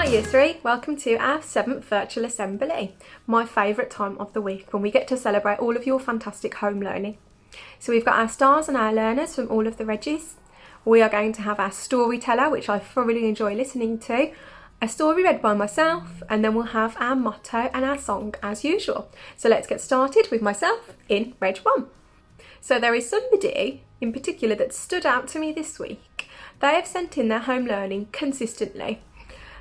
Year 3, welcome to our 7th virtual assembly, my favourite time of the week when we get to celebrate all of your fantastic home learning. So we've got our stars and our learners from all of the regis. We are going to have our storyteller, which I thoroughly enjoy listening to, a story read by myself, and then we'll have our motto and our song as usual. So let's get started with myself in Reg 1. So there is somebody in particular that stood out to me this week. They have sent in their home learning consistently.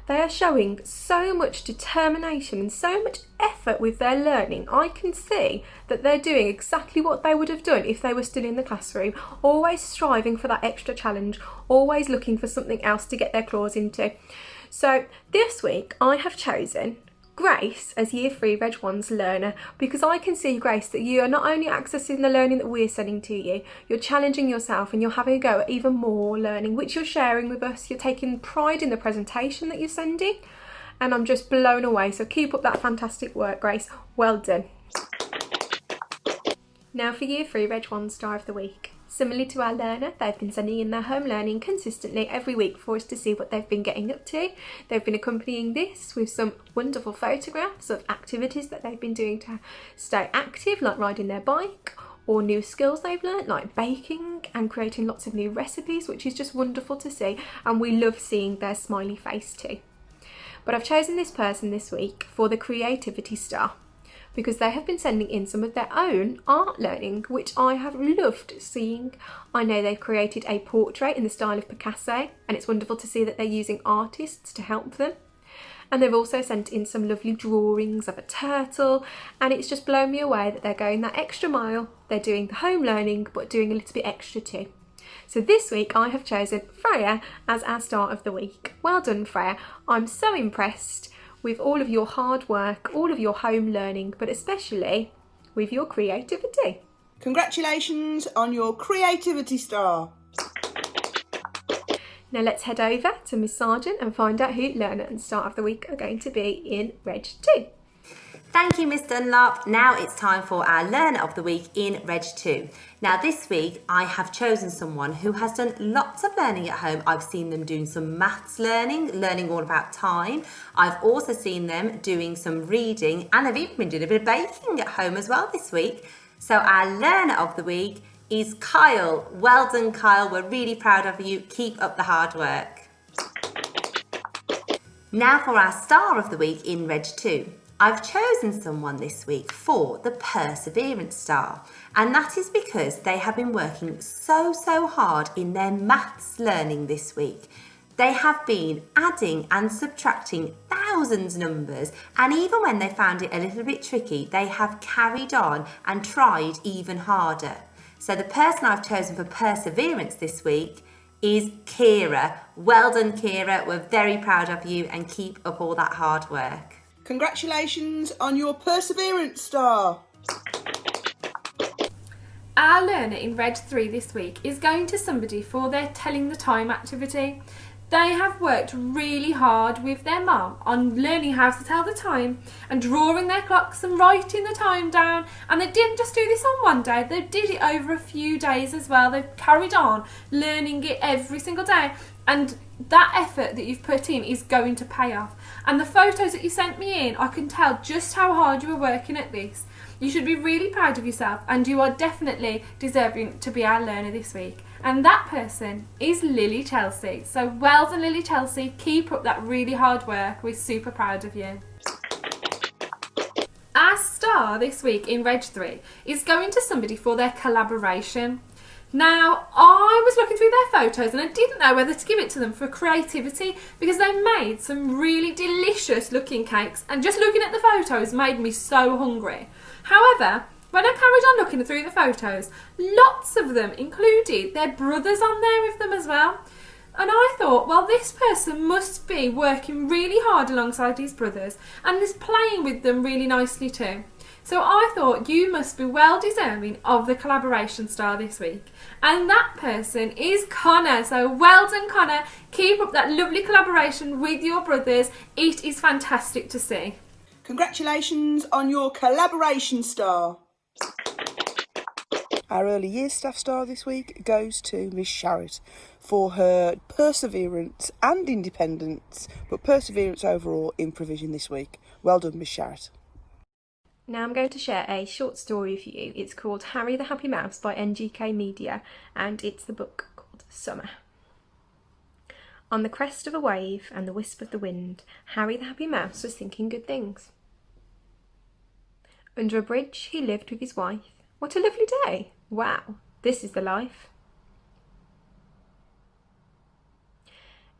They are showing so much determination and so much effort with their learning. I can see that they're doing exactly what they would have done if they were still in the classroom, always striving for that extra challenge, always looking for something else to get their claws into. So this week I have chosen Grace as Year 3 Reg 1's learner, because I can see, Grace, that you are not only accessing the learning that we're sending to you, you're challenging yourself and you're having a go at even more learning, which you're sharing with us. You're taking pride in the presentation that you're sending, and I'm just blown away. So keep up that fantastic work, Grace. Well done. Now for Year 3 Reg 1 Star of the Week. Similarly to our learner, they've been sending in their home learning consistently every week for us to see what they've been getting up to. They've been accompanying this with some wonderful photographs of activities that they've been doing to stay active, like riding their bike, or new skills they've learnt, like baking and creating lots of new recipes, which is just wonderful to see, and we love seeing their smiley face too. But I've chosen this person this week for the Creativity Star, because they have been sending in some of their own art learning, which I have loved seeing. I know they've created a portrait in the style of Picasso, and it's wonderful to see that they're using artists to help them. And they've also sent in some lovely drawings of a turtle, and it's just blown me away that they're going that extra mile. They're doing the home learning, but doing a little bit extra too. So this week I have chosen Freya as our Star of the Week. Well done, Freya. I'm so impressed with all of your hard work, all of your home learning, but especially with your creativity. Congratulations on your Creativity Star. Now let's head over to Miss Sargent and find out who Learner and Star of the Week are going to be in Reg 2. Thank you, Miss Dunlop. Now it's time for our Learner of the Week in Reg 2. Now this week I have chosen someone who has done lots of learning at home. I've seen them doing some maths learning all about time. I've also seen them doing some reading, and I've even been doing a bit of baking at home as well this week. So our Learner of the Week is Kyle. Well done, Kyle. We're really proud of you. Keep up the hard work. Now for our Star of the Week in Reg 2. I've chosen someone this week for the Perseverance Star, and that is because they have been working so hard in their maths learning this week. They have been adding and subtracting thousands of numbers, and even when they found it a little bit tricky, they have carried on and tried even harder. So the person I've chosen for Perseverance this week is Kira. Well done, Kira. We're very proud of you, and keep up all that hard work. Congratulations on your Perseverance Star. Our learner in Reg 3 this week is going to somebody for their Telling the Time activity. They have worked really hard with their mum on learning how to tell the time and drawing their clocks and writing the time down. And they didn't just do this on one day, they did it over a few days as well. They've carried on learning it every single day. And that effort that you've put in is going to pay off. And the photos that you sent me in, I can tell just how hard you were working at this. You should be really proud of yourself, and you are definitely deserving to be our learner this week. And that person is Lily Chelsea. So well done, Lily Chelsea. Keep up that really hard work. We're super proud of you. Our star this week in Reg 3 is going to somebody for their collaboration. Now, I was looking through their photos and I didn't know whether to give it to them for creativity, because they made some really delicious looking cakes, and just looking at the photos made me so hungry. However, when I carried on looking through the photos, lots of them included their brothers on there with them as well. And I thought, well, this person must be working really hard alongside his brothers and is playing with them really nicely too. So I thought you must be well deserving of the collaboration star this week. And that person is Connor. So well done, Connor. Keep up that lovely collaboration with your brothers. It is fantastic to see. Congratulations on your collaboration star. Our early years staff star this week goes to Miss Sharrett for her perseverance and independence, but perseverance overall in provision this week. Well done, Miss Sharrett. Now I'm going to share a short story for you. It's called Harry the Happy Mouse by NGK Media, and it's the book called Summer. On the crest of a wave and the wisp of the wind, Harry the Happy Mouse was thinking good things. Under a bridge he lived with his wife. What a lovely day! Wow, this is the life.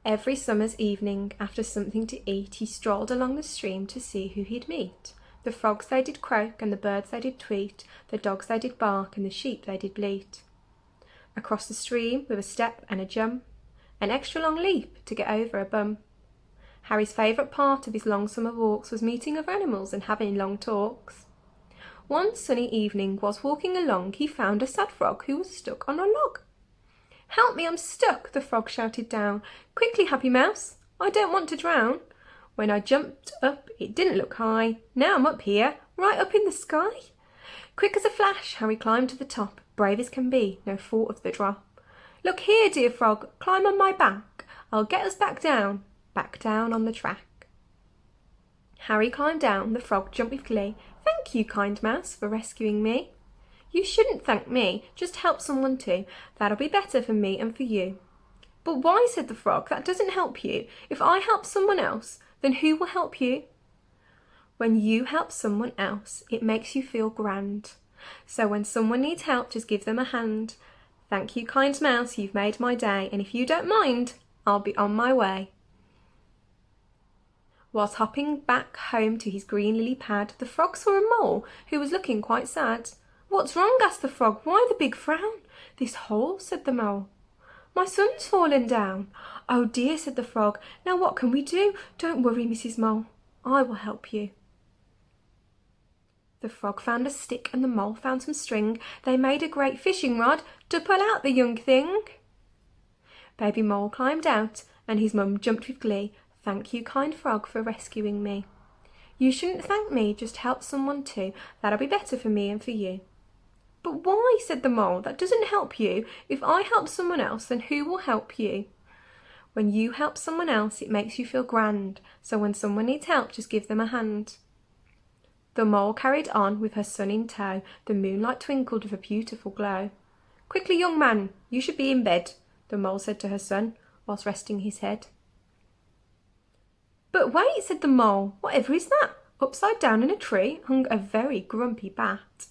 Every summer's evening, after something to eat, he strolled along the stream to see who he'd meet. The frogs they did croak, and the birds they did tweet, the dogs they did bark, and the sheep they did bleat. Across the stream, with a step and a jump, an extra long leap to get over a bum. Harry's favourite part of his long summer walks was meeting other animals and having long talks. One sunny evening, whilst walking along, he found a sad frog who was stuck on a log. "Help me, I'm stuck," the frog shouted down. "Quickly, Happy Mouse, I don't want to drown. When I jumped up, it didn't look high. Now I'm up here, right up in the sky." Quick as a flash, Harry climbed to the top, brave as can be, no thought of the drop. "Look here, dear frog, climb on my back. I'll get us back down on the track." Harry climbed down, the frog jumped with glee. "Thank you, kind mouse, for rescuing me." "You shouldn't thank me, just help someone too. That'll be better for me and for you." "But why?" said the frog. "That doesn't help you. If I help someone else, then who will help you?" When you help someone else, it makes you feel grand. So when someone needs help, just give them a hand. Thank you, kind mouse, you've made my day, and if you don't mind, I'll be on my way. Whilst hopping back home to his green lily pad, the frog saw a mole who was looking quite sad. "What's wrong?" asked the frog. "Why the big frown?" "This hole," said the mole. "My son's fallen down." "Oh dear," said the frog. "Now what can we do?" "Don't worry, Mrs. Mole, I will help you." The frog found a stick and the mole found some string. They made a great fishing rod to pull out the young thing. Baby Mole climbed out and his mum jumped with glee. "Thank you, kind frog, for rescuing me." "You shouldn't thank me, just help someone too. That'll be better for me and for you." "But why?" said the mole. "That doesn't help you. If I help someone else, then who will help you?" When you help someone else, it makes you feel grand. So when someone needs help, just give them a hand. The mole carried on with her son in tow. The moonlight twinkled with a beautiful glow. "Quickly, young man, you should be in bed," the mole said to her son, whilst resting his head. "But wait," said the mole. "Whatever is that?" Upside down in a tree hung a very grumpy bat.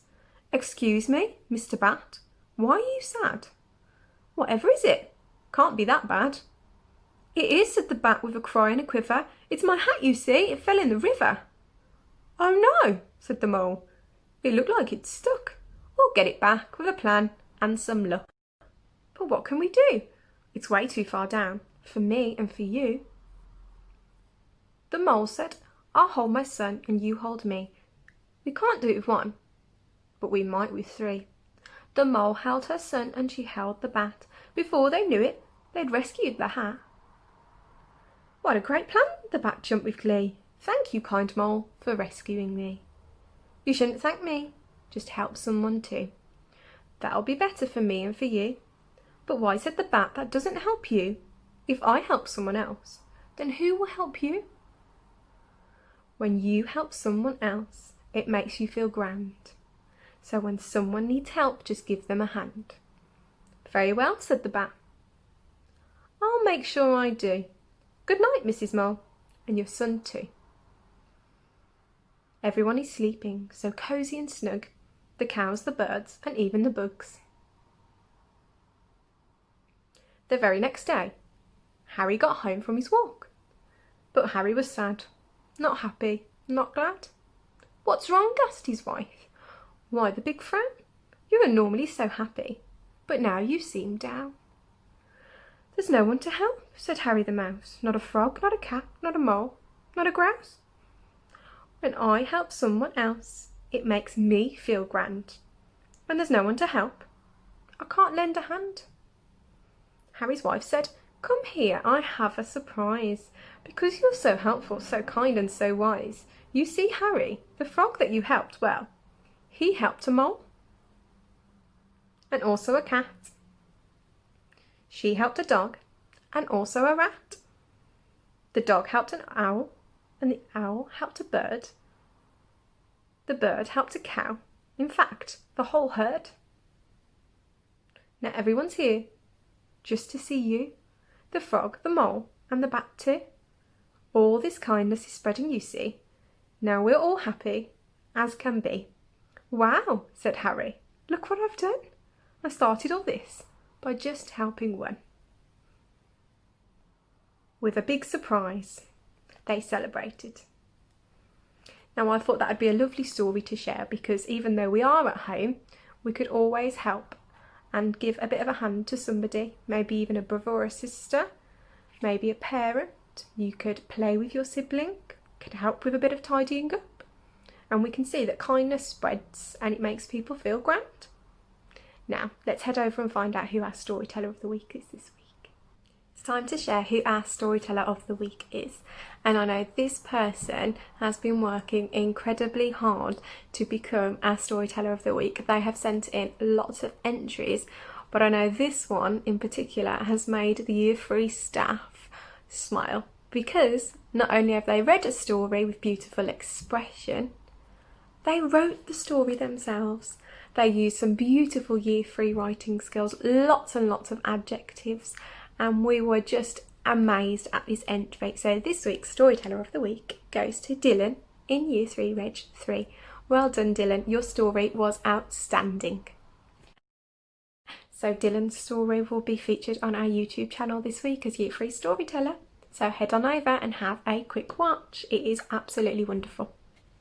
"Excuse me, Mr. Bat, why are you sad?" "Whatever is it? Can't be that bad." "It is," said the bat with a cry and a quiver. "It's my hat, you see, it fell in the river." "Oh no," said the mole. "It looked like it's stuck. We'll get it back with a plan and some luck." "But what can we do? It's way too far down for me and for you." The mole said, "I'll hold my son and you hold me. We can't do it with one, but we might with three." The mole held her son and she held the bat. Before they knew it, they'd rescued the hat. "What a great plan!" the bat jumped with glee. "Thank you, kind mole, for rescuing me." "You shouldn't thank me, just help someone too. That'll be better for me and for you." "But why?" said the bat. "That doesn't help you. If I help someone else, then who will help you?" When you help someone else, it makes you feel grand. So when someone needs help, just give them a hand. "Very well," said the bat. "I'll make sure I do. Good night, Mrs. Mole, and your son too." Everyone is sleeping, so cosy and snug. The cows, the birds, and even the bugs. The very next day, Harry got home from his walk. But Harry was sad, not happy, not glad. "What's wrong?" asked his wife. "Why the big frown? You are normally so happy, but now you seem down." "There's no one to help," said Harry the Mouse. "Not a frog, not a cat, not a mole, not a grouse. When I help someone else, it makes me feel grand. When there's no one to help, I can't lend a hand." Harry's wife said, "Come here, I have a surprise. Because you're so helpful, so kind and so wise. You see, Harry, the frog that you helped, well, he helped a mole." and also a cat. She helped a dog and also a rat. The dog helped an owl and the owl helped a bird. The bird helped a cow. In fact, the whole herd. Now everyone's here just to see you, the frog, the mole and the bat too. All this kindness is spreading, you see. Now we're all happy as can be. Wow, said Harry. Look what I've done. I started all this by just helping one. With a big surprise, they celebrated. Now I thought that would be a lovely story to share because even though we are at home, we could always help and give a bit of a hand to somebody, maybe even a brother or a sister, maybe a parent. You could play with your sibling, could help with a bit of tidying up. And we can see that kindness spreads and it makes people feel grand. Now, let's head over and find out who our storyteller of the week is this week. It's time to share who our storyteller of the week is. And I know this person has been working incredibly hard to become our storyteller of the week. They have sent in lots of entries, but I know this one in particular has made the Year 3 staff smile because not only have they read a story with beautiful expression, they wrote the story themselves. They used some beautiful Year 3 writing skills, lots and lots of adjectives, and we were just amazed at this entry. So this week's Storyteller of the Week goes to Dylan in Year 3 Reg 3. Well done, Dylan. Your story was outstanding. So Dylan's story will be featured on our YouTube channel this week as Year 3 Storyteller. So head on over and have a quick watch. It is absolutely wonderful.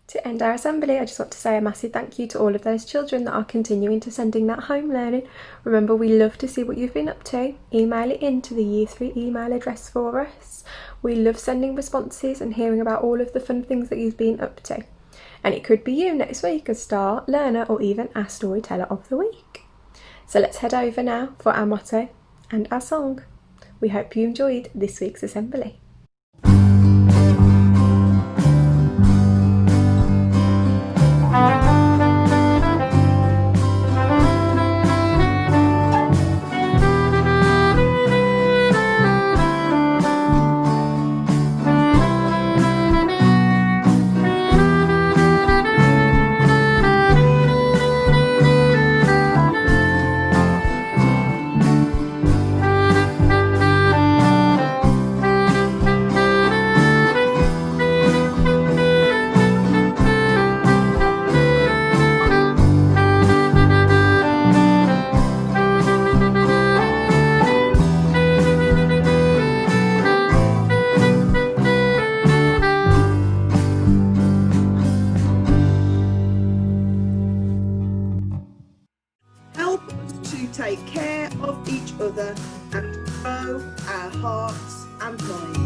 To end our assembly, I just want to say a massive thank you to all of those children that are continuing to send in that home learning. Remember, we love to see what you've been up to. Email it in to the Year 3 email address for us. We love sending responses and hearing about all of the fun things that you've been up to. And it could be you next week as star learner or even our storyteller of the week. So let's head over now for our motto and our song. We hope you enjoyed this week's assembly. Take care of each other and grow our hearts and minds.